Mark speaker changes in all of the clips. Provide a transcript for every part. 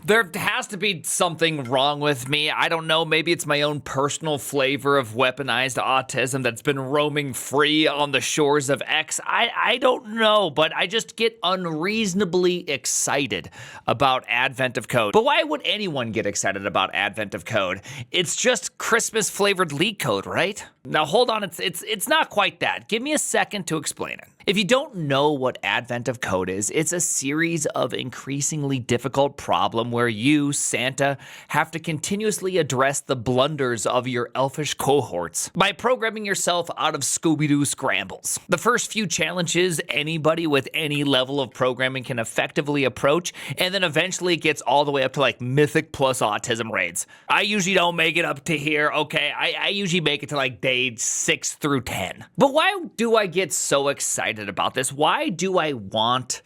Speaker 1: There has to be something wrong with me. I don't know. Maybe it's my own personal flavor of weaponized autism that's been roaming free on the shores of X. I don't know, but I just get unreasonably excited about Advent of Code. But why would anyone get excited about Advent of Code? It's just Christmas flavored leak code, right? Now hold on, it's not quite that. Give me a second to explain it. If you don't know what Advent of Code is, it's a series of increasingly difficult problems where you, Santa, have to continuously address the blunders of your elfish cohorts by programming yourself out of Scooby-Doo scrambles. The first few challenges anybody with any level of programming can effectively approach, and then eventually it gets all the way up to like Mythic plus autism raids. I usually don't make it up to here, okay? I usually make it to like day 6 through 10. But why do I get so excited about this? Why do I want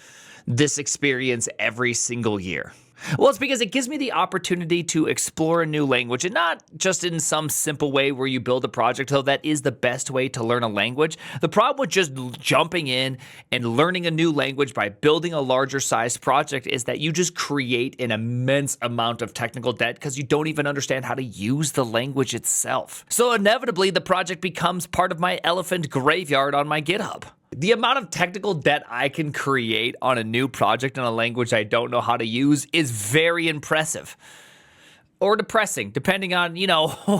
Speaker 1: this experience every single year? Well, it's because it gives me the opportunity to explore a new language, and not just in some simple way where you build a project, though that is the best way to learn a language. The problem with just jumping in and learning a new language by building a larger sized project is that you just create an immense amount of technical debt because you don't even understand how to use the language itself. So inevitably, the project becomes part of my elephant graveyard on my GitHub. The amount of technical debt I can create on a new project in a language I don't know how to use is very impressive. Or depressing, depending on,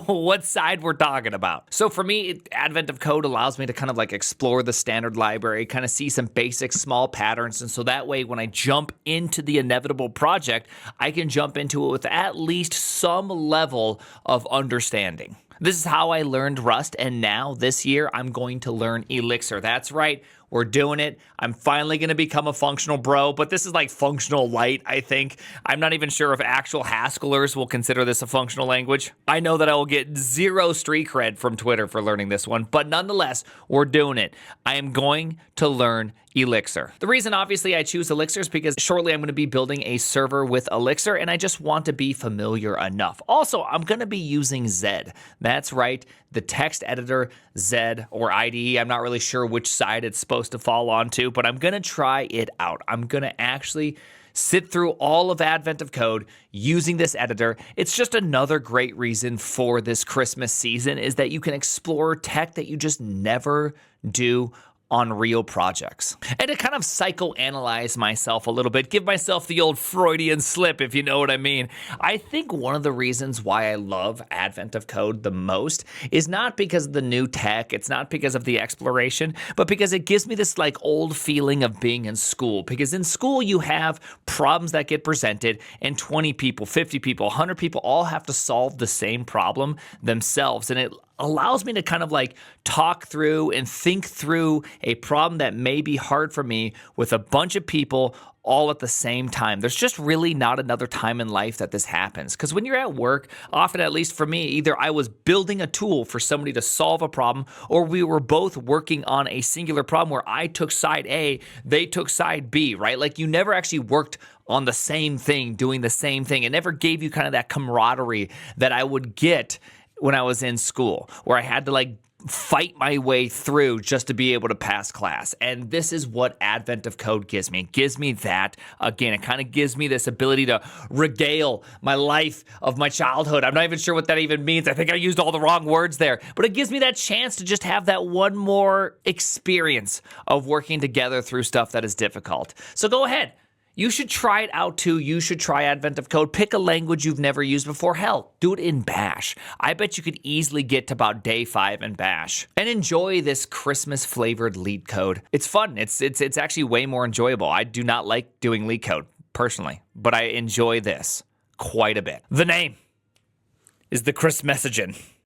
Speaker 1: what side we're talking about. So for me, Advent of Code allows me to kind of like explore the standard library, kind of see some basic small patterns. And so that way, when I jump into the inevitable project, I can jump into it with at least some level of understanding. This is how I learned Rust, and now this year I'm going to learn Elixir. That's right, we're doing it. I'm finally going to become a functional bro, but this is like functional light, I think. I'm not even sure if actual Haskellers will consider this a functional language. I know that I will get 0 street cred from Twitter for learning this one, but nonetheless, we're doing it. I am going to learn Elixir. The reason, obviously, I choose Elixir is because shortly I'm going to be building a server with Elixir, and I just want to be familiar enough. Also, I'm going to be using Zed. That's right, the text editor, Zed, or IDE. I'm not really sure which side it's supposed to fall onto, but I'm going to try it out. I'm going to actually sit through all of Advent of Code using this editor. It's just another great reason for this Christmas season is that you can explore tech that you just never do on real projects. And to kind of psychoanalyze myself a little bit, give myself the old Freudian slip, if you know what I mean. I think one of the reasons why I love Advent of Code the most is not because of the new tech, it's not because of the exploration, but because it gives me this like old feeling of being in school. Because in school you have problems that get presented and 20 people, 50 people, 100 people all have to solve the same problem themselves. And it allows me to kind of like talk through and think through a problem that may be hard for me with a bunch of people all at the same time. There's just really not another time in life that this happens. Because when you're at work, often, at least for me, either I was building a tool for somebody to solve a problem, or we were both working on a singular problem where I took side A, they took side B, right? Like you never actually worked on the same thing, doing the same thing. It never gave you kind of that camaraderie that I would get when I was in school, where I had to like fight my way through just to be able to pass class. And this is what Advent of Code gives me. It gives me that. Again, it kind of gives me this ability to regale my life of my childhood. I'm not even sure what that even means. I think I used all the wrong words there. But it gives me that chance to just have that one more experience of working together through stuff that is difficult. So go ahead. You should try it out too. You should try Advent of Code. Pick a language you've never used before. Hell, do it in Bash. I bet you could easily get to about day 5 in Bash. And enjoy this Christmas flavored lead code. It's fun. It's actually way more enjoyable. I do not like doing lead code personally, but I enjoy this quite a bit. The name is the Chris Messaging.